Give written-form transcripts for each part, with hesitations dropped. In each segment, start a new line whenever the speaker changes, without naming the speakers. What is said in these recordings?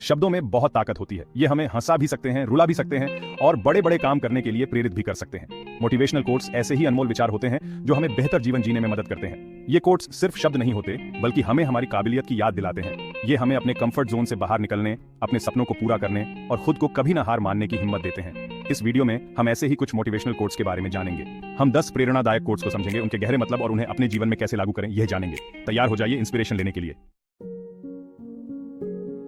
शब्दों में बहुत ताकत होती है। ये हमें हंसा भी सकते हैं, रुला भी सकते हैं और बड़े बड़े काम करने के लिए प्रेरित भी कर सकते हैं। मोटिवेशनल कोट्स ऐसे ही अनमोल विचार होते हैं जो हमें बेहतर जीवन जीने में मदद करते हैं। ये कोट्स सिर्फ शब्द नहीं होते, बल्कि हमें हमारी काबिलियत की याद दिलाते हैं। ये हमें अपने कंफर्ट जोन से बाहर निकलने, अपने सपनों को पूरा करने और खुद को कभी ना हार मानने की हिम्मत देते हैं। इस वीडियो में हम ऐसे ही कुछ मोटिवेशनल कोट्स के बारे में जानेंगे। हम 10 प्रेरणादायक कोट्स को समझेंगे, उनके गहरे मतलब और उन्हें अपने जीवन में कैसे लागू करें यह जानेंगे। तैयार हो जाइए इंस्पिरेशन लेने के लिए।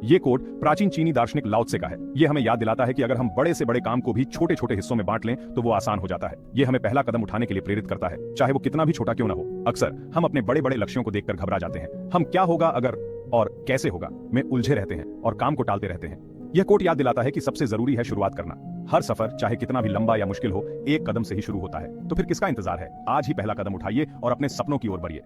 ये कोट प्राचीन चीनी दार्शनिक लाओ त्से का है। ये हमें याद दिलाता है कि अगर हम बड़े से बड़े काम को भी छोटे छोटे हिस्सों में बांट लें तो वो आसान हो जाता है। ये हमें पहला कदम उठाने के लिए प्रेरित करता है, चाहे वो कितना भी छोटा क्यों ना हो। अक्सर हम अपने बड़े बड़े लक्ष्यों को देखकर घबरा जाते हैं। हम क्या होगा अगर और कैसे होगा में उलझे रहते हैं और काम को टालते रहते हैं। यह कोट याद दिलाता है कि सबसे जरूरी है शुरुआत करना। हर सफर चाहे कितना भी लंबा या मुश्किल हो, एक कदम से ही शुरू होता है। तो फिर किसका इंतजार है? आज ही पहला कदम उठाइए और अपने सपनों की ओर बढ़िए।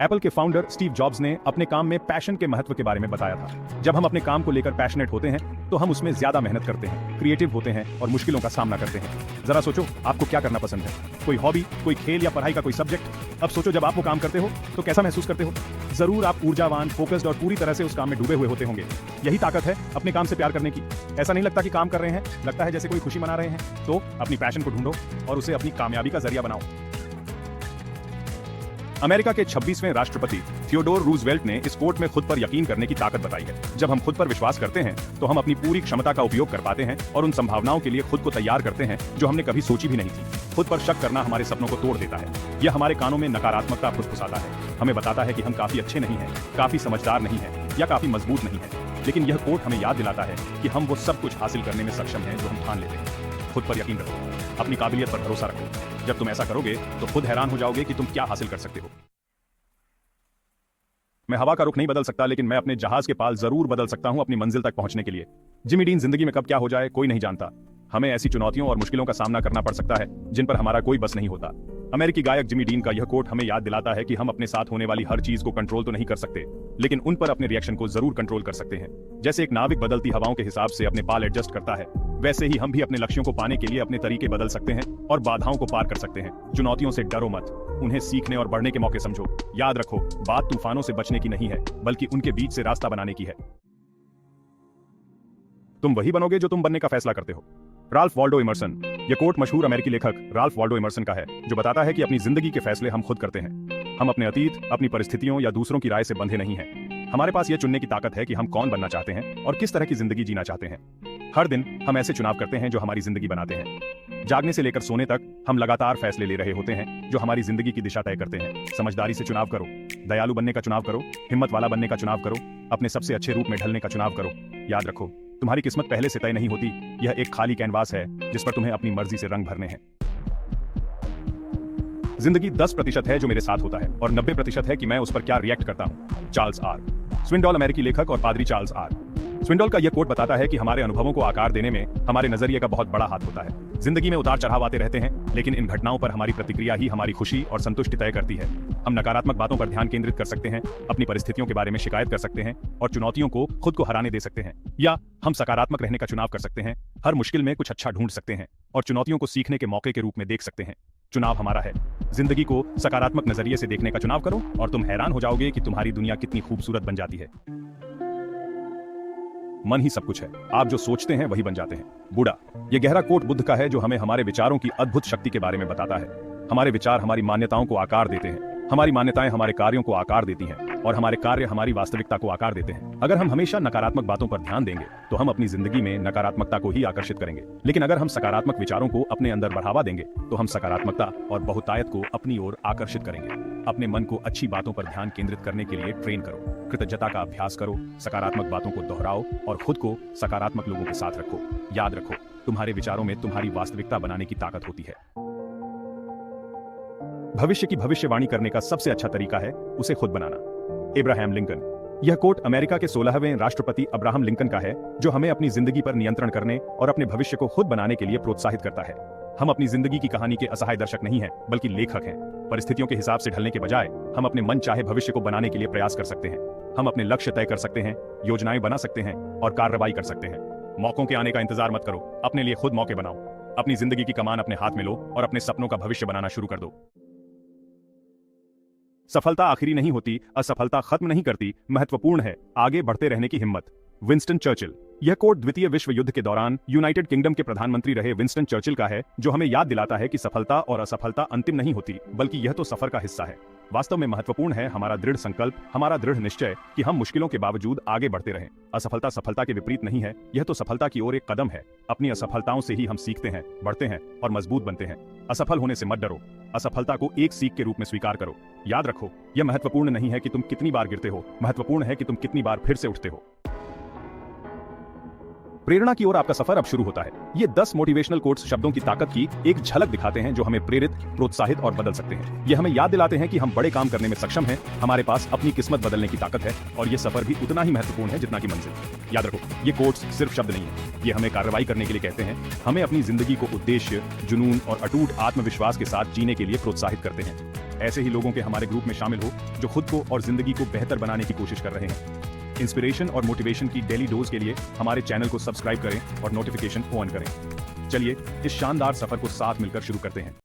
एप्पल के फाउंडर स्टीव जॉब्स ने अपने काम में पैशन के महत्व के बारे में बताया था। जब हम अपने काम को लेकर पैशनेट होते हैं तो हम उसमें ज्यादा मेहनत करते हैं, क्रिएटिव होते हैं और मुश्किलों का सामना करते हैं। जरा सोचो, आपको क्या करना पसंद है? कोई हॉबी, कोई खेल या पढ़ाई का कोई सब्जेक्ट? अब सोचो, जब आप वो काम करते हो तो कैसा महसूस करते हो? जरूर आप ऊर्जावान, फोकस्ड और पूरी तरह से उस काम में डूबे हुए होते होंगे। यही ताकत है अपने काम से प्यार करने की। ऐसा नहीं लगता कि काम कर रहे हैं, लगता है जैसे कोई खुशी मना रहे हैं। तो अपनी पैशन को ढूंढो और उसे अपनी कामयाबी का जरिया बनाओ। अमेरिका के 26वें राष्ट्रपति थियोडोर रूजवेल्ट ने इस कोट में खुद पर यकीन करने की ताकत बताई है। जब हम खुद पर विश्वास करते हैं तो हम अपनी पूरी क्षमता का उपयोग कर पाते हैं और उन संभावनाओं के लिए खुद को तैयार करते हैं जो हमने कभी सोची भी नहीं थी। खुद पर शक करना हमारे सपनों को तोड़ देता है। यह हमारे कानों में नकारात्मकता फुसफुसाता है, हमें बताता है कि हम काफी अच्छे नहीं हैं, काफी समझदार नहीं हैं या काफी मजबूत नहीं हैं। लेकिन यह कोट हमें याद दिलाता है कि हम वो सब कुछ हासिल करने में सक्षम हैं जो हम ठान लेते हैं। खुद पर यकीन रखो, अपनी काबिलियत पर भरोसा रखो। जब तुम ऐसा करोगे तो खुद हैरान हो जाओगे कि तुम क्या हासिल कर सकते हो। मैं हवा का रुख नहीं बदल सकता, लेकिन मैं अपने जहाज के पाल जरूर बदल सकता हूं अपनी मंजिल तक पहुंचने के लिए। जिमी डीन, जिंदगी में कब क्या हो जाए कोई नहीं जानता। हमें ऐसी चुनौतियों और मुश्किलों का सामना करना पड़ सकता है जिन पर हमारा कोई बस नहीं होता। अमेरिकी गायक जिमी डीन का यह कोट हमें याद दिलाता है कि हम अपने साथ होने वाली हर चीज को कंट्रोल तो नहीं कर सकते, लेकिन उन पर अपने रिएक्शन को जरूर कंट्रोल कर सकते हैं। जैसे एक नाविक बदलती हवाओं के हिसाब से अपने पाल एडजस्ट करता है, वैसे ही हम भी अपने लक्ष्यों को पाने के लिए अपने तरीके बदल सकते हैं और बाधाओं को पार कर सकते हैं। चुनौतियों से डरो मत, उन्हें सीखने और बढ़ने के मौके समझो। याद रखो, बात तूफानों से बचने की नहीं है, बल्कि उनके बीच से रास्ता बनाने की है। तुम वही बनोगे जो तुम बनने का फैसला करते हो। Ralph Waldo Emerson. यह कोट मशहूर अमेरिकी लेखक राल्फ वॉल्डो इमर्सन का है, जो बताता है कि अपनी जिंदगी के फैसले हम खुद करते हैं। हम अपने अतीत, अपनी परिस्थितियों या दूसरों की राय से बंधे नहीं हैं। हमारे पास यह चुनने की ताकत है कि हम कौन बनना चाहते हैं और किस तरह की जिंदगी जीना चाहते हैं। हर दिन हम ऐसे चुनाव करते हैं जो हमारी जिंदगी बनाते हैं। जागने से लेकर सोने तक हम लगातार फैसले ले रहे होते हैं जो हमारी जिंदगी की दिशा तय करते हैं। समझदारी से चुनाव करो, दयालु बनने का चुनाव करो, हिम्मत वाला बनने का चुनाव करो, अपने सबसे अच्छे रूप में ढलने का चुनाव करो। याद रखो, तुम्हारी किस्मत पहले से तय नहीं होती, यह एक खाली कैनवास है जिस पर तुम्हें अपनी मर्जी से रंग भरने हैं। जिंदगी 10% है जो मेरे साथ होता है और 90% है कि मैं उस पर क्या रिएक्ट करता हूं। चार्ल्स आर स्विंडोल, अमेरिकी लेखक और पादरी चार्ल्स आर स्विंडोल का यह कोट बताता है कि हमारे अनुभवों को आकार देने में हमारे नजरिए का बहुत बड़ा हाथ होता है। जिंदगी में उतार चढ़ाव आते रहते हैं, लेकिन इन घटनाओं पर हमारी प्रतिक्रिया ही हमारी खुशी और संतुष्टि तय करती है। हम नकारात्मक बातों पर ध्यान केंद्रित कर सकते हैं, अपनी परिस्थितियों के बारे में शिकायत कर सकते हैं और चुनौतियों को खुद को हराने दे सकते हैं, या हम सकारात्मक रहने का चुनाव कर सकते हैं, हर मुश्किल में कुछ अच्छा ढूंढ सकते हैं और चुनौतियों को सीखने के मौके के रूप में देख सकते हैं। चुनाव हमारा है। जिंदगी को सकारात्मक नजरिए से देखने का चुनाव करो और तुम हैरान हो जाओगे कि तुम्हारी दुनिया कितनी खूबसूरत बन जाती है। मन ही सब कुछ है, आप जो सोचते हैं वही बन जाते हैं। बूढ़ा। यह गहरा कोट बुद्ध का है जो हमें हमारे विचारों की अद्भुत शक्ति के बारे में बताता है। हमारे विचार हमारी मान्यताओं को आकार देते हैं, हमारी मान्यताएं हमारे कार्यों को आकार देती हैं और हमारे कार्य हमारी वास्तविकता को आकार देते हैं। अगर हम हमेशा नकारात्मक बातों पर ध्यान देंगे तो हम अपनी जिंदगी में नकारात्मकता को ही आकर्षित करेंगे, लेकिन अगर हम सकारात्मक विचारों को अपने अंदर बढ़ावा देंगे तो हम सकारात्मकता और बहुतायत को अपनी ओर आकर्षित करेंगे। अपने मन को अच्छी बातों पर ध्यान केंद्रित करने के लिए ट्रेन करो, कृतज्ञता का अभ्यास करो, सकारात्मक बातों को दोहराओ और खुद को सकारात्मक लोगों के साथ रखो। याद रखो, तुम्हारे विचारों में तुम्हारी वास्तविकता बनाने की ताकत होती है। भविष्य की भविष्यवाणी करने का सबसे अच्छा तरीका है उसे खुद बनाना। Abraham Lincoln. यह कोट अमेरिका के 16वें राष्ट्रपति अब्राहम लिंकन का है, जो हमें अपनी जिंदगी पर नियंत्रण करने और अपने भविष्य को खुद बनाने के लिए प्रोत्साहित करता है। हम अपनी जिंदगी की कहानी के असहाय दर्शक नहीं हैं, बल्कि लेखक हैं। परिस्थितियों के हिसाब से ढलने के बजाय हम अपने मन चाहे भविष्य को बनाने के लिए प्रयास कर सकते हैं। हम अपने लक्ष्य तय कर सकते हैं, योजनाएं बना सकते हैं और कार्रवाई कर सकते हैं। मौकों के आने का इंतजार मत करो, अपने लिए खुद मौके बनाओ। अपनी जिंदगी की कमान अपने हाथ में लो और अपने सपनों का भविष्य बनाना शुरू कर दो। सफलता आखिरी नहीं होती, असफलता खत्म नहीं करती, महत्वपूर्ण है आगे बढ़ते रहने की हिम्मत। Winston Churchill. यह कोट द्वितीय विश्व युद्ध के दौरान यूनाइटेड किंगडम के प्रधानमंत्री रहे विंस्टन चर्चिल का है, जो हमें याद दिलाता है कि सफलता और असफलता अंतिम नहीं होती, बल्कि यह तो सफर का हिस्सा है। वास्तव में महत्वपूर्ण है हमारा दृढ़ संकल्प, हमारा दृढ़ निश्चय कि हम मुश्किलों के बावजूद आगे बढ़ते रहें। असफलता सफलता के विपरीत नहीं है, यह तो सफलता की ओर एक कदम है। अपनी असफलताओं से ही हम सीखते हैं, बढ़ते हैं और मजबूत बनते हैं। असफल होने से मत डरो, असफलता को एक सीख के रूप में स्वीकार करो। याद रखो, यह महत्वपूर्ण नहीं है कि तुम कितनी बार गिरते हो, महत्वपूर्ण है कि तुम कितनी बार फिर से उठते हो। प्रेरणा की ओर आपका सफर अब शुरू होता है। ये 10 मोटिवेशनल कोट्स शब्दों की ताकत की एक झलक दिखाते हैं जो हमें प्रेरित, प्रोत्साहित और बदल सकते हैं। ये हमें याद दिलाते हैं कि हम बड़े काम करने में सक्षम हैं, हमारे पास अपनी किस्मत बदलने की ताकत है और ये सफर भी उतना ही महत्वपूर्ण है जितना कि मंजिल। याद रखो, ये कोट्स सिर्फ शब्द नहीं है, ये हमें कार्रवाई करने के लिए कहते हैं, हमें अपनी जिंदगी को उद्देश्य, जुनून और अटूट आत्मविश्वास के साथ जीने के लिए प्रोत्साहित करते हैं। ऐसे ही लोगों के हमारे ग्रुप में शामिल हो जो खुद को और जिंदगी को बेहतर बनाने की कोशिश कर रहे हैं। इंस्पिरेशन और मोटिवेशन की डेली डोज के लिए हमारे चैनल को सब्सक्राइब करें और नोटिफिकेशन ऑन करें। चलिए इस शानदार सफर को साथ मिलकर शुरू करते हैं।